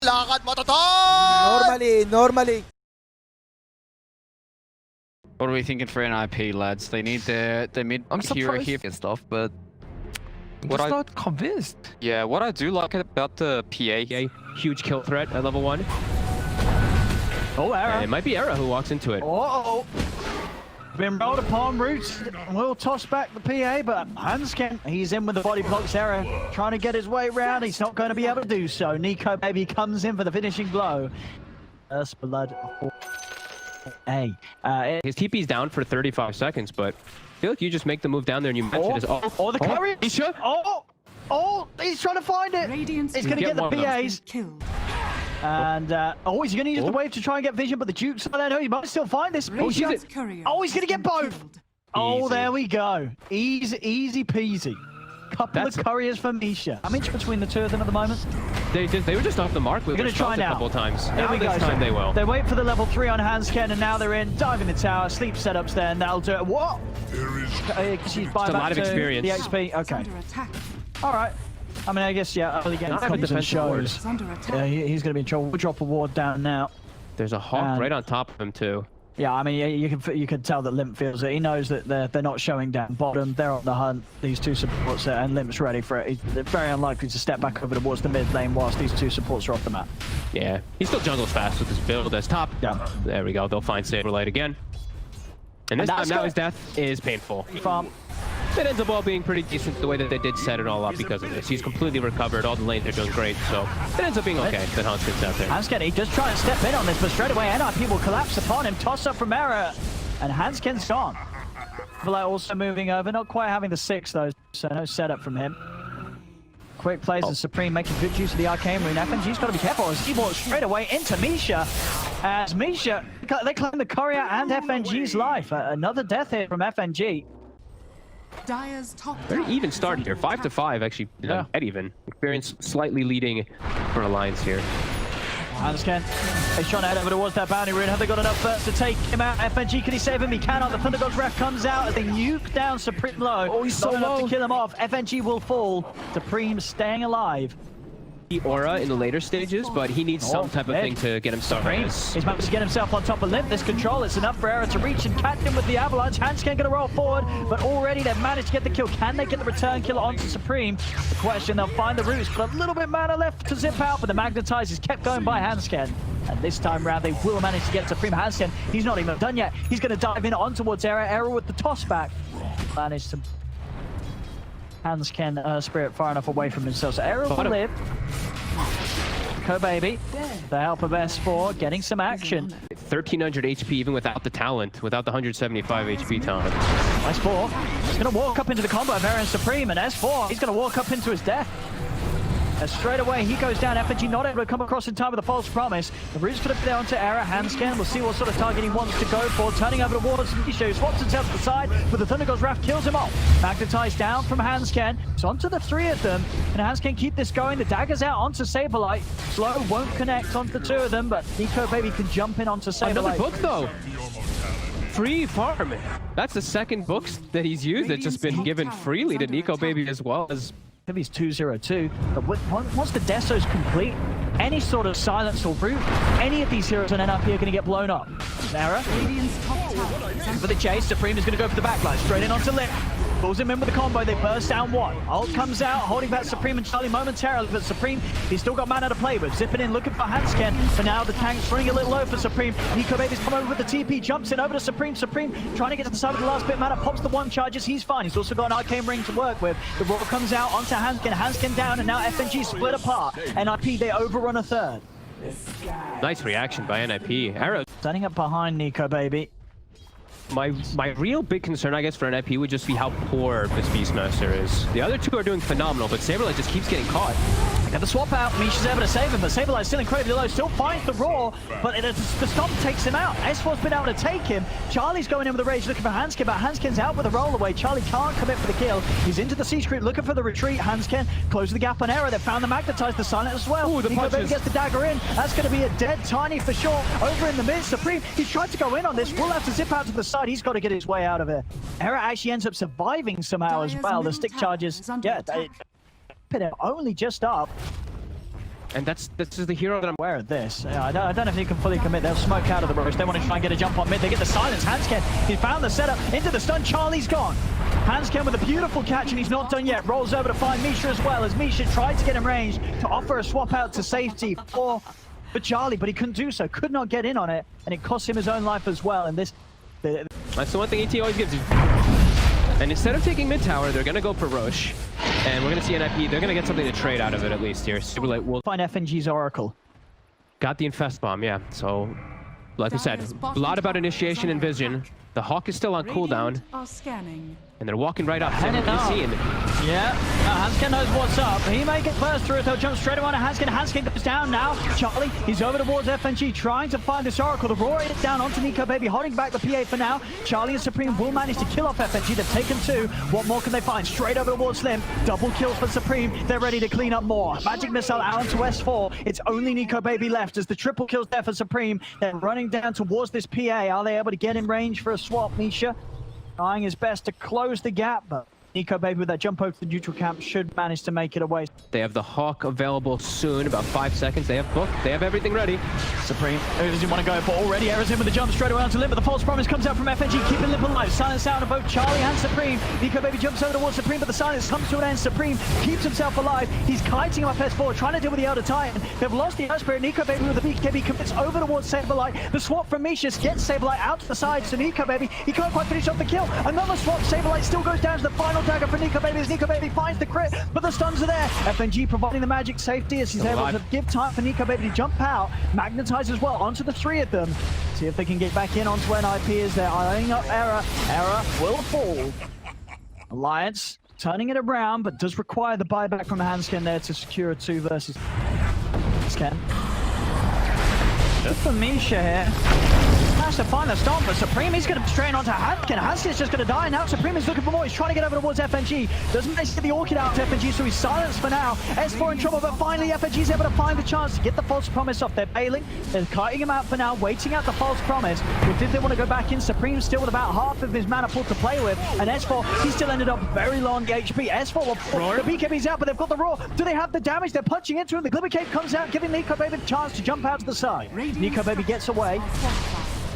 Lakad mo, Toton! Normally. What are we thinking for NIP, lads? They need the mid hero here and stuff, but I'm not convinced. yeah, what I do like about the PA, Huge kill threat at level 1. Oh, Era. It might be Era who walks into it. Oh, been rolled upon Roots. Will toss back the PA, but Hansken, he's in with the body blocks. Era trying to get his way around. He's not going to be able to do so. Nico Baby comes in for the finishing blow. First blood. His TP's down for 35 seconds, but I feel like you just make the move down there and you mention it. The courier. He's trying to find it. He's going to get the PAs. And he's going to use the wave to try and get vision, but the Duke's I don't know. He might still find this. He's going to get both. Oh, there we go. Easy peasy. Couple of couriers for Misha. I'm in between the two of them at the moment. They were just off the mark. We're going to try now. A couple of times. There we go. This time they will. They wait for the level 3 on Hansken, and now they're in. Diving the tower. Sleep setups there, and that'll do it. What? She's a lot of experience. The XP. Okay. All right. I mean, I guess, yeah, early game comes and shows. Yeah, he's going to be in trouble. We'll drop a ward down now. There's a Hawk right on top of him, too. Yeah, I mean, you can tell that Limp feels it. He knows that they're not showing down bottom. They're on the hunt. These two supports there, and Limp's ready for it. He's very unlikely to step back over towards the mid lane whilst these two supports are off the map. Yeah, he still jungles fast with his build as top. Yeah. There we go. They'll find Saberlight again. And this time now his death is painful. Farm. It ends up all being pretty decent the way that they did set it all up because of this. He's completely recovered. All the lanes are doing great, so it ends up being okay that Hansken's out there. Hansken, he does try and step in on this, but straight away NIP will collapse upon him. Toss up from Era, and Hansken's gone. Vlad also moving over, not quite having the 6 though, so no setup from him. Quick plays and Supreme making good use of the arcane rune. FNG's got to be careful as he walks straight away into Misha. As Misha, they claim the courier and FNG's life. Another death here from FNG. Very even start here, 5-5 actually, dead even. Experience slightly leading for Alliance here. Hansken, he's trying to head over towards that bounty rune. Have they got enough first to take him out? FNG, can he save him? He cannot. The Thunder God's Wrath comes out as they nuke down Supreme low. Oh, he's so low to kill him off. FNG will fall. Supreme staying alive. Aura in the later stages, but he needs some type of thing to get him started. He's managed to get himself on top of Limp. This control, it's enough for Era to reach and catch him with the avalanche. Hansken gonna roll forward, but already they've managed to get the kill. Can they get the return kill onto Supreme? The question, they'll find the roots, but a little bit mana left to zip out, but the Magnetize is kept going by Hansken. And this time round, they will manage to get Supreme. Hansken, he's not even done yet. He's gonna dive in on towards Era. Era with the toss back. Managed to Hansken Spirit far enough away from himself. So Era will live. Baby, the help of S4 getting some action. 1300 HP even without the talent, without the 175 HP talent. S4 is going to walk up into the combo of Era and Supreme, and S4, he's going to walk up into his death. As straight away he goes down, FNG not able to come across in time with a false promise. The root's going to put down to Era. Hansken, we'll see what sort of target he wants to go for. Turning over towards Misha, swaps himself to the side, but the Thunder God's Wrath kills him off. Magnetized down from Hansken. It's onto the 3 of them. Can Hansken keep this going? The dagger's out onto Saberlight. Slow won't connect onto the 2 of them, but Nico Baby can jump in onto Saberlight. Another book though. Free farm. That's the second books that he's used that's just been given freely to Nico Baby as well as He's 2-0-2, but once the Deso's complete, any sort of silence or root, any of these heroes on NIP are going to get blown up. Era for the chase. Supreme is going to go for the backline, straight in onto Lip. Pulls him in with the combo, they burst down 1. Ult comes out, holding back Supreme and Charlie momentarily, but Supreme, he's still got mana to play with. Zipping in, looking for Hansken. For now, the tank's running a little low for Supreme. Nico Baby's come over with the TP, jumps in over to Supreme. Supreme trying to get to the side of the last bit of mana, pops the 1 charges, he's fine. He's also got an arcane ring to work with. The roll comes out onto Hansken. Hansken down, and now FNG split apart. NIP, they overrun a 3rd. nice reaction by NIP. Arrow Standing up behind Nico Baby. My real big concern, I guess, for NIP would just be how poor this Beastmaster is. The other 2 are doing phenomenal, but Saberlight just keeps getting caught. Got the swap out, Misha's able to save him, but Saberlight's still incredibly low, still finds the Roar, but the stomp takes him out. S4's been able to take him. Charlie's going in with the rage looking for Hansken, but Hansken's out with a roll away. Charlie can't commit for the kill. He's into the C-Script looking for the retreat. Hansken closes the gap on Era. They found the Magnetize, the Silent as well. Ooh, the Nico Baby punches. gets the dagger in. That's going to be a dead Tiny for sure. Over in the mid, Supreme, he's tried to go in on this. Will have to zip out to the side. He's got to get his way out of it. Era actually ends up surviving somehow as well. The stick charges, yeah, they put it only just up. And this is the hero that I'm aware of this. I don't know if he can fully commit. They'll smoke out of the roast. They want to try and get a jump on mid. They get the silence. Hansken, he found the setup into the stun. Charlie's gone. Hansken with a beautiful catch, and he's not done yet. Rolls over to find Misha as well, as Misha tried to get in range to offer a swap out to safety for Charlie, but he couldn't do so. Could not get in on it, and it cost him his own life as well. And this... That's the one thing ET always gives you. And instead of taking mid tower, they're going to go for Roche. And we're going to see NIP. They're going to get something to trade out of it at least here. Superlight will find FNG's Oracle. Got the Infest Bomb, yeah. So, like we said, a lot about initiation and vision. The Hawk is still on cooldown. And they're walking right up. CeeM. Yeah, Hansken knows what's up. He may get first through it. They'll jump straight away to Hansken. Hansken goes down now. Charlie, he's over towards FNG, trying to find this Oracle. The Roar is down onto Nico Baby, holding back the PA for now. Charlie and Supreme will manage to kill off FNG. They've taken 2. What more can they find? Straight over towards Slim. Double kills for Supreme. They're ready to clean up more. Magic Missile out onto S4. It's only Nico Baby left as the triple kills there for Supreme. They're running down towards this PA. Are they able to get in range for a swap, Misha? Trying his best to close the gap, but Nico Baby with that jump over to the neutral camp should manage to make it away. They have the Hawk available soon, about 5 seconds. They have booked. They have everything ready. Supreme, who does he want to go for? Already Errors in with the jump straight away onto Limp, but the false promise comes out from FNG, keeping Limp alive. Silence out of both Charlie and Supreme. Nico Baby jumps over towards Supreme, but the silence comes to an end. Supreme keeps himself alive. He's kiting off S4, trying to deal with the Elder Titan. They've lost the Earth Spirit. Nico Baby with the BKB commits over towards Saberlight. The swap from Misha gets Saberlight out to the side, so Nico Baby, he can't quite finish off the kill. Another swap, Saberlight still goes down to the final dagger for Nico Baby. Nico Baby finds the crit, but the stuns are there. FNG providing the magic safety as he's able to give time for Nico Baby to jump out, magnetize as well onto the 3 of them. See if they can get back in onto NIP as they're eyeing up Error. Error will fall. Alliance turning it around, but does require the buyback from Hansken there to secure a 2 versus Hansken. Good for Misha here. Managed to find the stomp, but Supreme, he's going to strain onto Hansken. Hansken's just going to die now. Supreme is looking for more. He's trying to get over towards FNG. Doesn't manage to get the Orchid out to FNG, so he's silenced for now. S4 in trouble, but finally FNG's able to find the chance to get the false promise off. They're bailing. They're kiting him out for now, waiting out the false promise. But did they want to go back in? Supreme still with about half of his mana pool to play with. And S4, he still ended up very long HP. S4 will the BKB's out, but they've got the Roar. Do they have the damage? They're punching into him. The Glimmer Cape comes out, giving Nico Baby the chance to jump out to the side. Nico Baby gets away.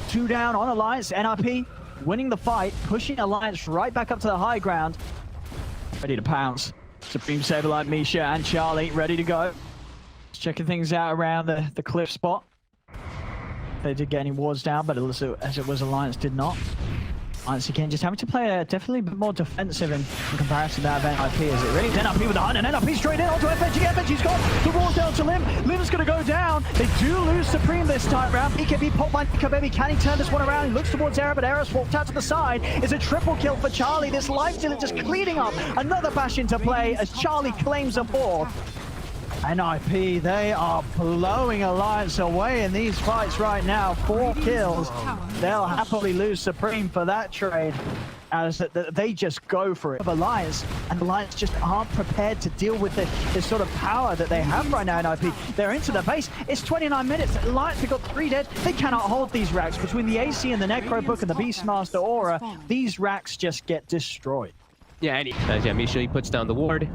2 down on Alliance. NIP winning the fight, pushing Alliance right back up to the high ground. Ready to pounce. Supreme, Saberlight, Misha, and Charlie ready to go. Just checking things out around the cliff spot. They did get any wards down, but also, as it was, Alliance did not. Alliance again just having to play definitely a bit more defensive in comparison to that of NIP. Is it really? NIP with the hunt, and NIP straight in onto FNG. FNG's got the Roar's down to Lim. Lim's going to go down. They do lose Supreme this time round. BKB popped by Nico Baby. Can he turn this one around? He looks towards Error, but Error swapped out to the side. It's a triple kill for Charlie. This life stealer just cleaning up. Another bash into play as Charlie claims a 4. NIP, they are blowing Alliance away in these fights right now. 4 kills. They'll happily lose Supreme for that trade, as they just go for it. Alliance, and Alliance just aren't prepared to deal with this sort of power that they have right now. NIP, they're into the base. It's 29 minutes. Alliance have got 3 dead. They cannot hold these racks. Between the AC and the Necro Book and the Beastmaster Aura, these racks just get destroyed. Yeah, and Misha, he puts down the ward.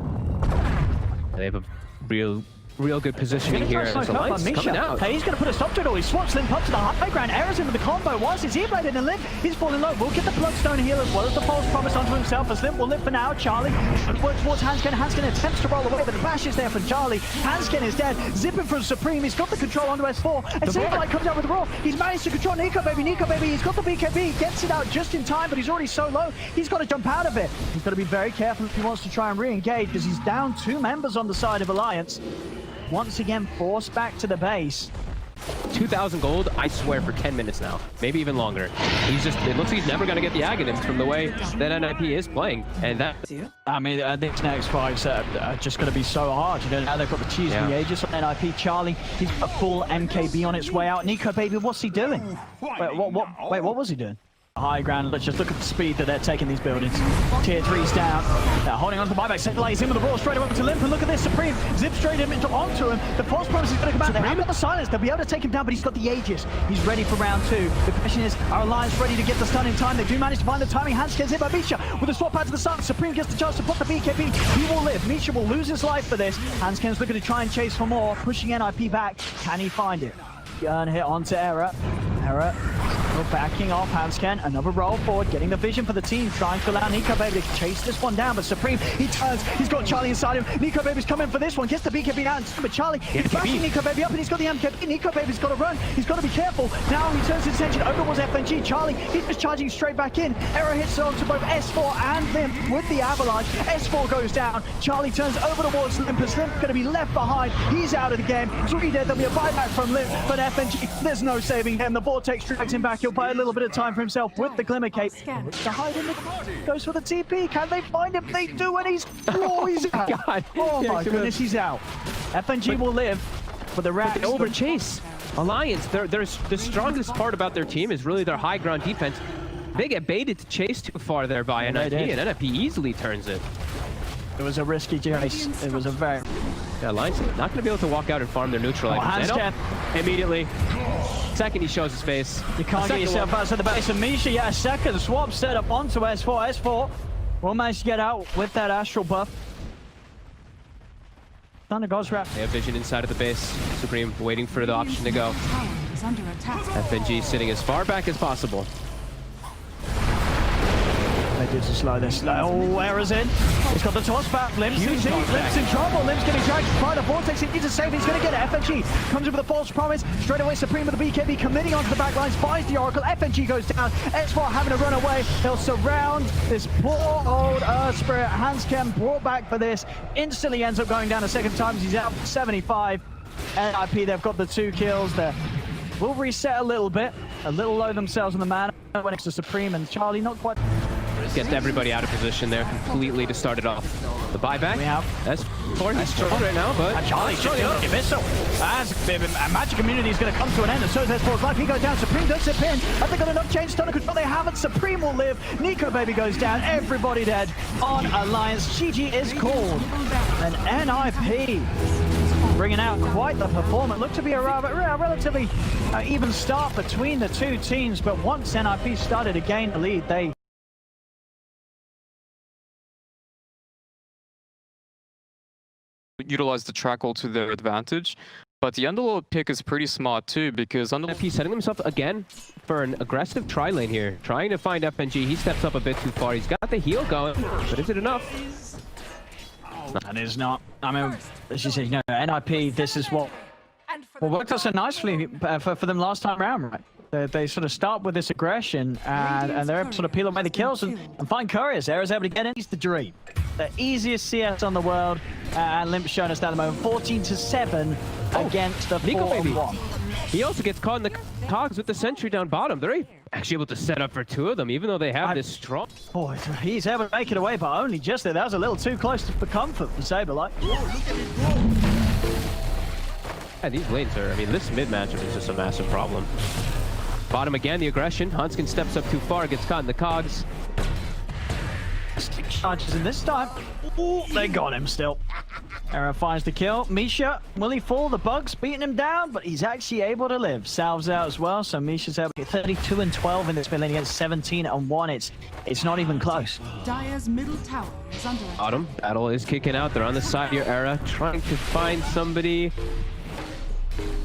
They have a real good positioning here. Alliance coming out. Hey, he's going to put a stop to it all. He swaps Limp up to the high ground. Errors into the combo. Once his E-Blade in the Limp, he's falling low. We'll get the Bloodstone heal as well as the false promise onto himself as Limp will live for now. Charlie works towards Hansken. Hansken attempts to roll away, but the bash is there for Charlie. Hansken is dead. Zipping from Supreme. He's got the control onto S4. And Saberlight comes out with the Roar. He's managed to control Nico Baby. Nico Baby, he's got the BKB. Gets it out just in time, but he's already so low. He's got to jump out of it. He's got to be very careful if he wants to try and re-engage, because he's down 2 members on the side of Alliance. Once again, forced back to the base. 2,000 gold, I swear, for 10 minutes now. Maybe even longer. It looks like he's never going to get the Aghanims from the way that NIP is playing. And that... I mean, these next fights are just going to be so hard. You know, now they've got the cheese and the Aegis on NIP. Charlie, he's got a full MKB on its way out. Nico Baby, what's he doing? Wait, what was he doing? high ground. Let's just look at the speed that they're taking these buildings. Tier 3's down. They're holding on to the buyback. Centralize in with the ball straight over to Limp. And look at this, Supreme zip straight onto him. The false promise is going to come out. They have got the silence. They'll be able to take him down, but he's got the Aegis. He's ready for round 2. The question is, are Alliance ready to get the stun in time? They do manage to find the timing. Hans gets hit by Misha with a swap out to the side. Supreme gets the chance to put the BKB. He will live. Misha will lose his life for this. Hansken's looking to try and chase for more, pushing NIP back. Can he find it? Gun hit onto Era. Era backing off Hansken. Another roll forward, getting the vision for the team, trying to allow Nico Baby to chase this one down, but Supreme, he turns, he's got Charlie inside him. Nico Baby's coming for this one, gets the BKB out, but Charlie is backing Nico Baby up, and he's got the MKB. Nico Baby's got to run, he's got to be careful. Now he turns his attention over towards FNG. Charlie, he's just charging straight back in. Error hits onto both S4 and Limp with the avalanche. S4 goes down. Charlie turns over towards Limp, as Limp's going to be left behind. He's out of the game. 3 dead. There'll be a buyback from Limp, but FNG, there's no saving him. The Vortex drags him back. He'll buy a little bit of time for himself with the Glimmer Cape. To hide in the goes for the TP. Can they find him? They do, and he's out. God. Oh my goodness, he's out. FNG will live for the rest. Over chase. Alliance, the strongest part about their team is really their high ground defense. They get baited to chase too far there by NIP, and NIP easily turns it. It was a risky chase. It was a very... Yeah, Alliance not going to be able to walk out and farm their neutral items. Immediately. Second he shows his face. You can't get yourself outside the base of Misha. Yeah, a second swap set up onto S4. S4 will manage to get out with that astral buff. Thunder God's wrap. They have vision inside of the base. Supreme waiting for the option to go. FNG sitting as far back as possible. They did to slow this. Oh, Era's in. He's got the toss back. Limp's in trouble. Limp's getting dragged by the Vortex. He needs a save. He's going to get it. FNG comes in with a false promise. Straight away, Supreme with the BKB committing onto the back lines. Finds the Oracle. FNG goes down. S4 having to run away. They'll surround this poor old Earth Spirit. Hansken brought back for this. Instantly ends up going down a second time as he's out for 75. NIP, they've got the 2 kills there. Will reset a little bit. A little low themselves in the mana when it's to Supreme and Charlie. Not quite... Gets everybody out of position there completely to start it off. The buyback. We have. That's 4. He's strong right now, but... And Charlie's just a missile. As Magic Immunity is going to come to an end, and so is S4's life. He goes down. Supreme does zip in. Have they got enough change stunner control? They haven't. Supreme will live. Nico Baby goes down. Everybody dead on Alliance. GG is called. And NIP bringing out quite the performance. Looked to be a relatively even start between the 2 teams, but once NIP started to gain the lead, they... utilize the track all to their advantage, but the Underlord pick is pretty smart too, because He's setting himself again for an aggressive tri lane here, trying to find FNG. He steps up a bit too far. He's got the heal going, but is it enough? That is not. I mean, as you said, you know, NIP, this is what worked out so nicely for them last time around, right? They sort of start with this aggression and they're able to sort of peel away the kills and find couriers. Era's able to get in. He's the dream. The easiest CS on the world, and Limp's showing us that at the moment. 14-7 against the Nico Baby. 4-1. He also gets caught in the cogs with the sentry down bottom. They're actually able to set up for 2 of them, even though they have this strong... Boy, he's able to make it away, but only just there. That was a little too close for comfort for Saberlight. Yeah, these lanes are... I mean, this mid matchup is just a massive problem. Bottom again, the aggression. Hansken steps up too far, gets caught in the cogs. Charges in this time. Ooh, they got him still. Era finds the kill. Misha, will he fall? The bug's beating him down, but he's actually able to live. Salves out as well, so Misha's able to get 32-12 in this mid lane against 17-1. It's not even close. Dire's middle tower is under attack. Bottom battle is kicking out. They're on the side here. Era trying to find somebody.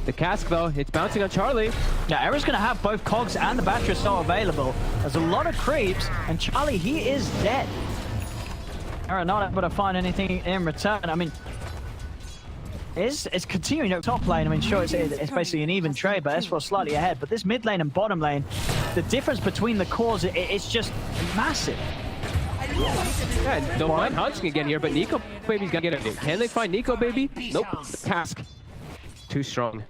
The cask, though, it's bouncing on Charlie. Yeah, Era's going to have both cogs and the battery still available. There's a lot of creeps, and Charlie, he is dead. Era not able to find anything in return. I mean, it's continuing at top lane. I mean, sure, it's basically an even trade, but S4 slightly ahead. But this mid lane and bottom lane, the difference between the cores, it's just massive. Yeah, don't mind Hansken again here, but Nico Baby's got to get it. Can they find Nico Baby? Nope. The cask. Too strong.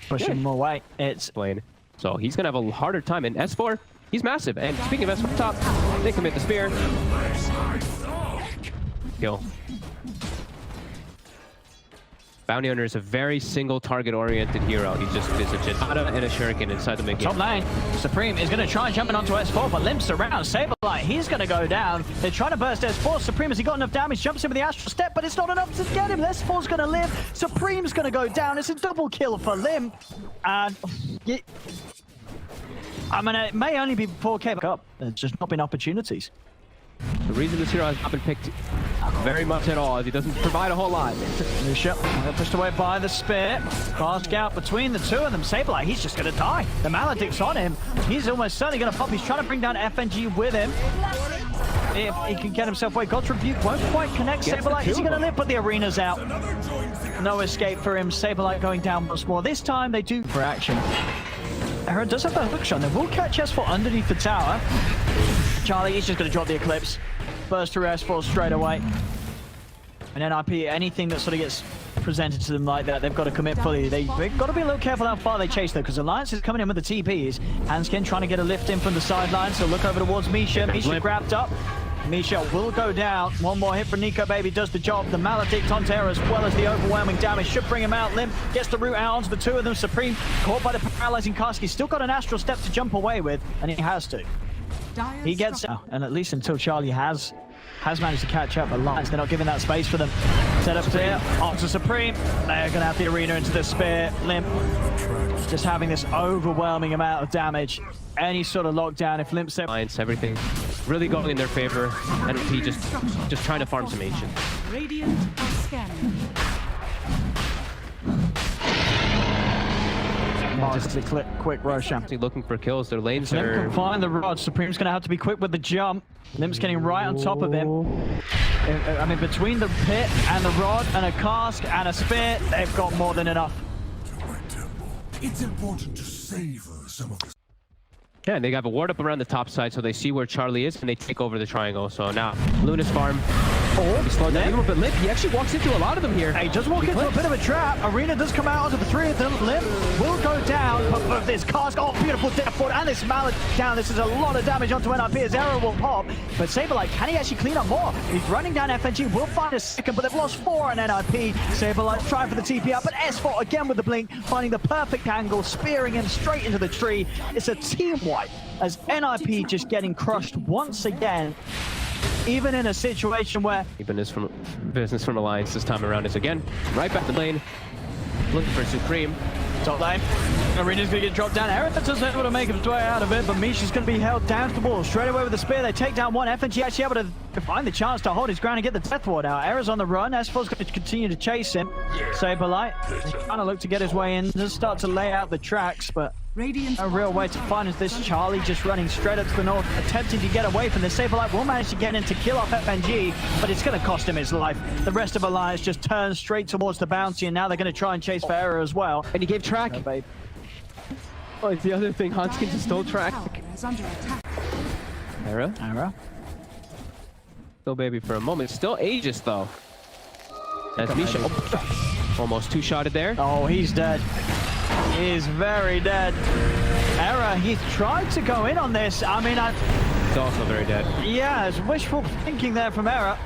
Pushing him away. It's lane. So he's going to have a harder time. And S4, he's massive. And speaking of S4 top, they commit the spear. Kill. Bounty Hunter is a very single target oriented hero. He just is a Janata and a Shuriken inside the mid game. Top lane, Supreme is going to try jumping onto S4, but limps around. Saberlight, he's going to go down. They're trying to burst S4. Supreme, has he got enough damage? Jumps in with the Astral Step, but it's not enough to get him. S4's going to live. Supreme's going to go down. It's a double kill for Lim. And I mean, it may only be 4K up. There's just not been opportunities. The reason this hero has not been picked very much at all is he doesn't provide a whole lot. Lucia, pushed away by the Spear. Fast out between the two of them. Saberlight, he's just going to die. The Maledict's on him. He's almost certainly going to pop. He's trying to bring down FNG with him. If he can get himself away. God's Rebuke won't quite connect. Saberlight, is he going to live? But the arena's out. No escape for him. Saberlight going down once more. This time they do for action. Era does have a hook shot. They will catch S4 underneath the tower. Charlie, he's just going to drop the Eclipse. Burst through S4 straight away. And NIP, anything that sort of gets presented to them like that, they've got to commit fully. They've got to be a little careful how far they chase, though, because Alliance is coming in with the TPs. Hanskin trying to get a lift in from the sideline, so look over towards Misha. Misha grabbed up. Misha will go down. One more hit from Nico Baby does the job. The Maledict on Terra, as well as the overwhelming damage, should bring him out. Limp gets the route out onto the two of them. Supreme caught by the paralyzing cask. He's still got an Astral Step to jump away with, and he has to. He gets out, and at least until Charlie has managed to catch up. Alliance, they're not giving that space for them. Set up there, onto Supreme. They're going to have the arena into the Spear. Limp just having this overwhelming amount of damage. Any sort of lockdown, if Limp set... Alliance, everything really going in their favor, and he just trying to farm some ancient. Radiant are scanning. Just a quick rush. Looking for kills. Their lanes Limp are... can find the rod. Supreme's going to have to be quick with the jump. Limp's getting right on top of him. I mean, between the pit and the rod and a cask and a Spear, they've got more than enough. It's important to savor some of the... Yeah, and they have a ward up around the top side, so they see where Charlie is, and they take over the triangle. So now, Luna's farm. Oh, he slowed down a little bit. Limp, he actually walks into a lot of them here. He does walk into a bit of a trap. Arena does come out onto the three of them. Limp will go down, but this cask, oh, beautiful death ward, and this mallet down. This is a lot of damage onto NIP as Arrow will pop. But Saberlight, can he actually clean up more? He's running down FNG, will find a second, but they've lost 4 on NIP. Saberlight trying for the TP up, but S4 again with the blink, finding the perfect angle, spearing him straight into the tree. It's a team wipe as NIP just getting crushed once again. Even in a situation where... Business from Alliance this time around is again right back in the lane, looking for Supreme. Top lane. Arena's going to get dropped down. Eric doesn't able to make his way out of it, but Misha's going to be held down to the wall. Straight away with the Spear, they take down one. FNG actually able to find the chance to hold his ground and get the Death Ward out. Era's on the run. S4's going to continue to chase him. Saberlight trying to look to get his way in. Does start to lay out the tracks, but no real way to find this. Charlie just running straight up to the north, attempting to get away from this. Saberlight will manage to get in to kill off FNG, but it's going to cost him his life. The rest of Alliance just turns straight towards the bounty, and now they're going to try and chase for Era as well. And he gave track. Oh, it's the other thing. Hanskins is still track. Era. Still baby for a moment. Still Aegis though. As Misha almost two-shotted there. Oh, he's dead. He's very dead. Era, he's tried to go in on this. I mean, he's also very dead. Yeah, it's wishful thinking there from Era.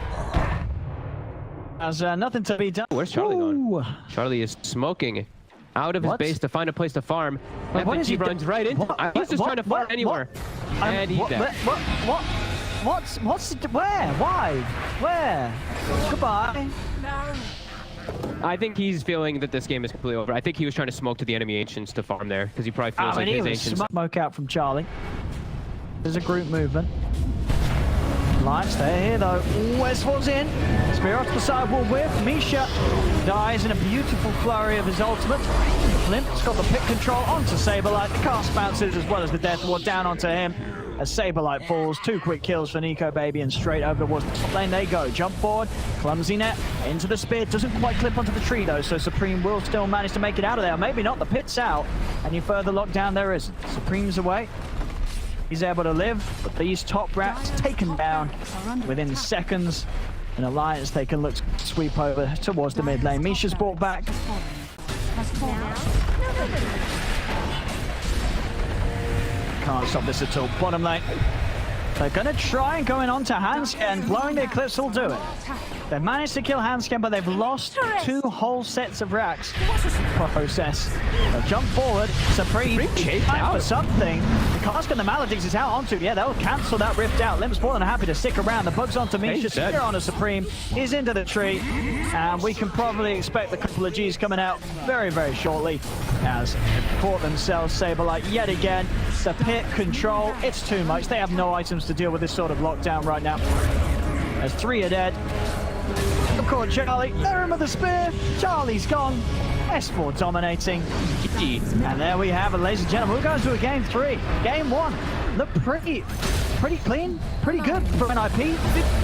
There's nothing to be done. Where's Charlie going? Charlie is smoking out of his base to find a place to farm. And he runs right into he's just trying to farm anywhere. And he's dead. Where? Why? Where? Goodbye. No. I think he's feeling that this game is completely over. I think he was trying to smoke to the enemy Ancients to farm there, because he probably feels like his Ancients... Smoke out from Charlie. There's a group movement. Alliance, they're here though. S4's in. Spear off the side will whip. Misha dies in a beautiful flurry of his ultimate. Limp's got the pick control onto Saberlight. The cast bounces as well as the Death Ward down onto him. As Saberlight falls, 2 quick kills for Nico Baby, and straight over towards the top lane they go. Jump forward, clumsy net, into the Spear. Doesn't quite clip onto the tree though, so Supreme will still manage to make it out of there. Maybe not, the pit's out. Any further lockdown there isn't. Supreme's away. He's able to live, but these top rats taken down within seconds. In Alliance, they can look to sweep over towards the mid lane. Misha's brought back. Can't stop this at all. Bottom lane. They're going to try and going on to Hansken. Blowing the Eclipse will do it. They've managed to kill Hansken, but they've lost 2 whole sets of racks. Process. They'll jump forward. Supreme time for something. The Cask and the Maledict is out onto. Yeah, they'll cancel that rift out. Limp's more than happy to stick around. The bug's onto Misha. Spear on a Supreme. He's into the tree. And we can probably expect a couple of Gs coming out very, very shortly. As they caught themselves Saberlight yet again. The pit control. It's too much. They have no items to deal with this sort of lockdown right now. As 3 are dead. Of course, Charlie. They're in with the spear. Charlie's gone. S4 dominating. And there we have it, ladies and gentlemen. We're going to a game 3. Game 1. Look pretty clean, pretty good for NIP.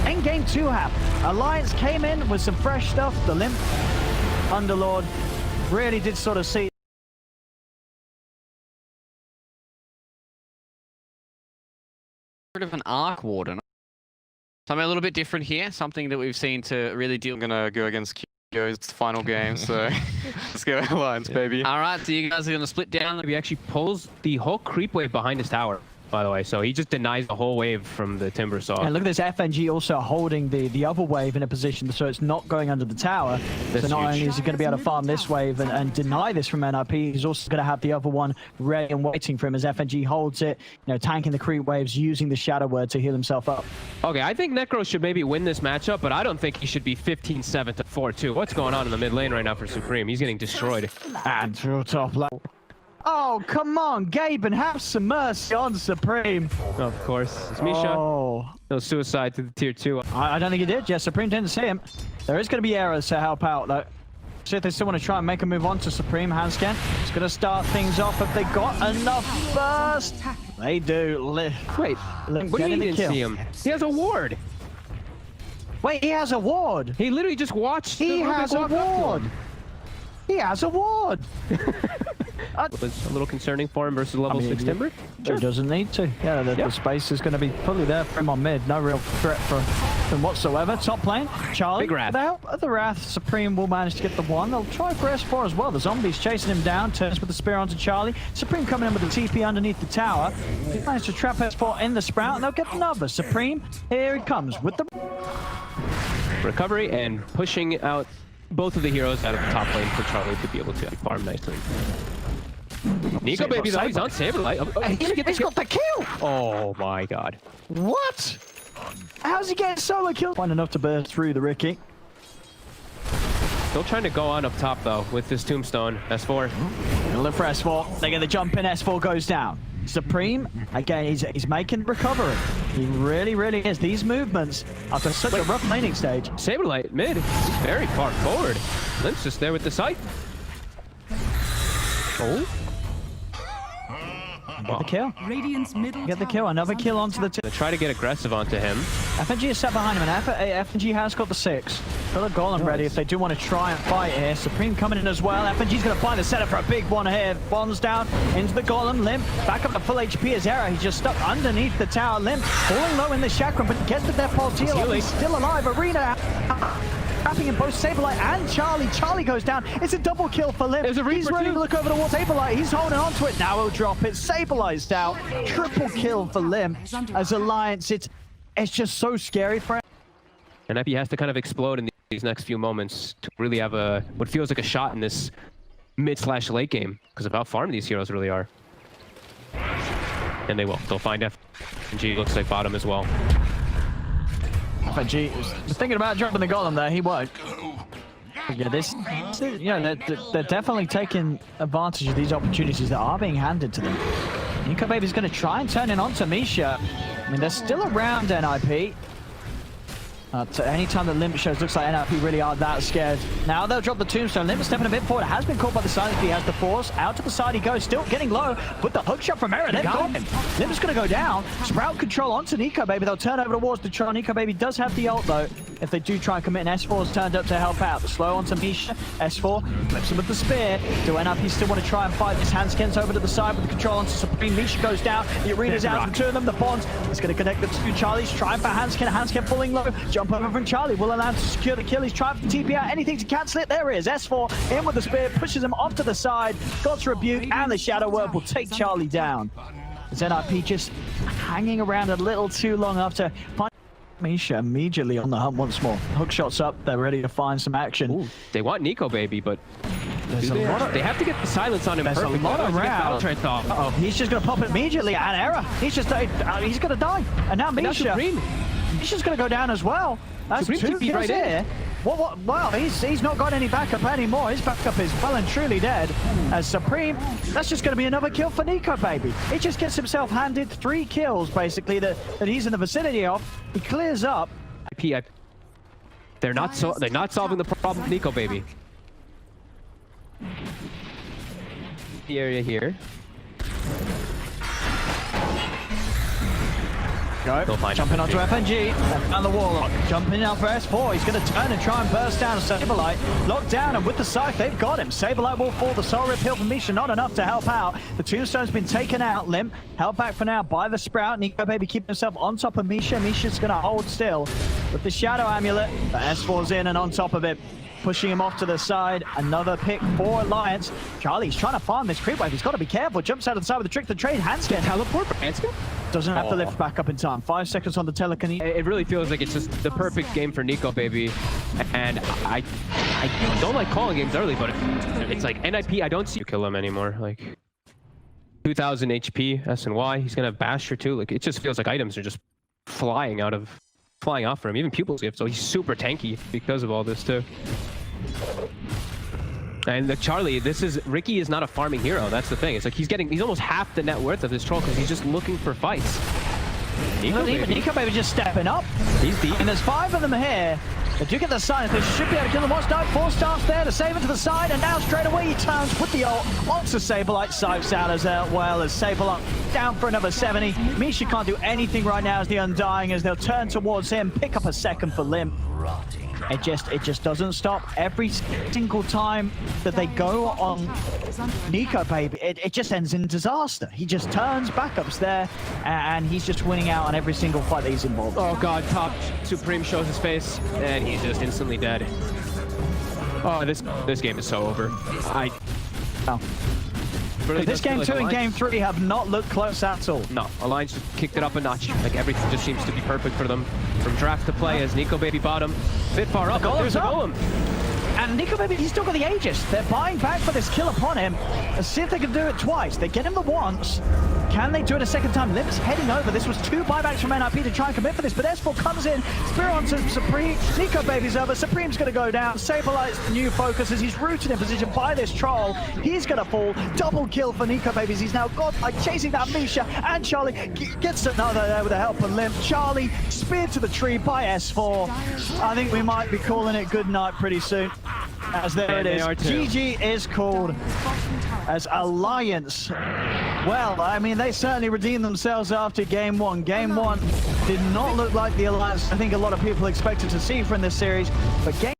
In game 2 happened. Alliance came in with some fresh stuff. The Limp Underlord really did sort of see Of an Arc Warden. Something a little bit different here. Something that we've seen to really deal. I'm gonna go against Kyo. It's the final game, so let's go Alliance, baby. All right, so you guys are gonna split down. He actually pulls the whole creep wave behind his tower, by the way. So he just denies the whole wave from the Timber Saw. And look at this FNG also holding the other wave in a position so it's not going under the tower. That's so not huge. only is he going to be able to farm this wave and deny this from NIP, he's also going to have the other one ready and waiting for him as FNG holds it, you know, tanking the creep waves, using the Shadow Word to heal himself up. Okay, I think Necro should maybe win this matchup, but I don't think he should be 15-7 to 4-2. What's going on in the mid lane right now for Supreme? He's getting destroyed. And through top level. Oh, come on, Gaben, have some mercy on Supreme. Of course. It's Misha. Oh. No suicide to the tier 2. I don't think he did. Yeah, Supreme didn't see him. There is going to be errors to help out, though. See if they still want to try and make a move on to Supreme. Hansken. It's going to start things off if they got enough burst. They do. Wait, what do you mean see him? He has a ward. Wait, he has a ward. He literally just watched. He has a ward. He has a ward. It was a little concerning for him versus level 6 Timber. Sure. He doesn't need to. Yeah, the space is going to be fully there for him on mid. No real threat for him whatsoever. Top lane, Charlie. Big Wrath. With the help of the Wrath, Supreme will manage to get the one. They'll try for S4 as well. The zombies chasing him down. Turns with the spear onto Charlie. Supreme coming in with the TP underneath the tower. He managed to trap S4 in the Sprout, and they'll get another. Supreme, here he comes with the recovery and pushing out both of the heroes out of the top lane for Charlie to be able to farm nicely. Nico baby though, he's on Saberlight. He's got the kill! Oh my god. What? How's he getting solo kill? Fine enough to burst through the Ricky. Still trying to go on up top though with this tombstone. S4. Gonna look for S4. They get the jump in, S4 goes down. Supreme, again, he's making recovery. He really, really is. These movements after such a rough laning stage. Saberlight mid. He's very far forward. Limp's just there with the sight. Oh. Get the kill. Radiant's middle Get the kill. Another kill onto the They try to get aggressive onto him. FNG is set behind him, and FNG has got the 6. Got the golem ready if they do want to try and fight here. Supreme coming in as well. FNG's going to find the setup for a big one here. Bombs down into the golem. Limp back up to full HP as Era. He's just stuck underneath the tower. Limp falling low in the chakra, but gets the death pulse heal. He's still alive. Arena trapping in both Saberlight and Charlie. Charlie goes down. It's a double kill for Limp. He's ready to look over the wall. Saberlight, he's holding on to it. Now he'll drop it. Saberlight's out. Triple kill for Limp as Alliance. It's just so scary for him. And NIP has to kind of explode in these next few moments to really have a what feels like a shot in this mid/late game because of how farm these heroes really are. And they will. They'll find FNG. Looks like bottom as well. FNG was thinking about dropping the golem there. He won't. Yeah, they're definitely taking advantage of these opportunities that are being handed to them. Nico Baby's going to try and turn it on to Misha. I mean, they're still around NIP. Anytime that Limp shows, looks like NIP really are that scared. Now they'll drop the tombstone. Limp stepping a bit forward. Has been caught by the silence. He has the force. Out to the side he goes. Still getting low. But the hook shot from Aaron. They've got him. Limp's going to go down. Sprout control onto Nico Baby. They'll turn over towards the Tron. Nico Baby does have the ult though. If they do try and commit, and S4's turned up to help out. The slow onto Misha. S4 flips him with the spear. Do NIP still want to try and fight this? Hansken's over to the side with the control onto Supreme. Misha goes down. The arena's out for 2 of them. The bonds. He's going to connect the 2 Charlies. Trying for Hansken. Hansken falling low. Jump over from Charlie. Will allow him to secure the kill. He's trying for the TP out. Anything to cancel it. There he is. S4 in with the spear. Pushes him off to the side. God's rebuke and the Shadow Word will take Charlie down. NIP just hanging around a little too long after Misha immediately on the hunt once more. Hook shots up, they're ready to find some action. Ooh, they want Nico Baby, but They have to get the silence on him. There's a lot around. Uh-oh, he's just going to pop it immediately. And error. He's just he's going to die. And now Misha. Misha's going to go down as well. That's Supreme two kills right here. Well, he's not got any backup anymore. His backup is well and truly dead. As Supreme, that's just going to be another kill for Nico Baby. He just gets himself handed 3 kills, basically, that he's in the vicinity of. He clears up. They're not solving the problem with Nico Baby. The area here. Jumping onto FNG, and the Warlock, jumping out for S4, he's going to turn and try and burst down Saberlight, locked down, and with the Scythe, they've got him. Saberlight will fall, the Soul Rip Hill from Misha, not enough to help out. The Tombstone's been taken out, Limp, held back for now by the Sprout. Nico Baby keeping himself on top of Misha. Misha's going to hold still with the Shadow Amulet, but S4's in and on top of it. Pushing him off to the side. Another pick for Alliance. Charlie's trying to farm this creep wave. He's got to be careful. Jumps out of the side with the trick. The trade handscan. Teleport? Handscan? Doesn't have to lift back up in time. 5 seconds on the telecon. It really feels like it's just the perfect game for Nico Baby. And I don't like calling games early, but it's like NIP, I don't see you kill him anymore. Like 2000 HP, SNY. He's going to have Basher too. Like it just feels like items are just flying off for him. Even Pupil's Gift, so he's super tanky because of all this too. And the Charlie, Ricky is not a farming hero. That's the thing. It's like he's almost half the net worth of this troll because he's just looking for fights. Nico Baby just stepping up. He's deep. And there's 5 of them here. They do get the silence. They should be able to kill them. Watch dive. 4 stars there to save it to the side. And now straight away he turns with the ult onto Saberlight. Sipes out as well as Saberlight down for another 70. Misha can't do anything right now as the Undying, as they'll turn towards him, pick up a second for Limp. It just doesn't stop. Every single time that they go on Nico Baby, it just ends in disaster. He just turns, backups there, and he's just winning out on every single fight that he's involved in. Oh god, top Supreme shows his face, and he's just instantly dead. Oh, this game is so over. Really this game 2 and game 3 have not looked close at all. No, Alliance just kicked it up a notch. Like everything just seems to be perfect for them. From draft to play as Nico Baby bottom. Bit far up, there's a golem. And Nico Baby, he's still got the Aegis. They're buying back for this kill upon him. Let's see if they can do it twice. They get him the once. Can they do it a second time? Limp's heading over. This was 2 buybacks from NIP to try and commit for this, but S4 comes in. Spear onto Supreme. Nico Baby's over. Supreme's going to go down. Saberlight's new focus as he's rooted in position by this troll. He's going to fall. Double kill for Nico Babies. He's now got chasing that Misha, and Charlie gets another there with the help of Limp. Charlie speared to the tree by S4. I think we might be calling it good night pretty soon. As there it is. GG is called as Alliance. Well, I mean, they certainly redeemed themselves after game 1. Game 1 did not look like the Alliance I think a lot of people expected to see from this series, but game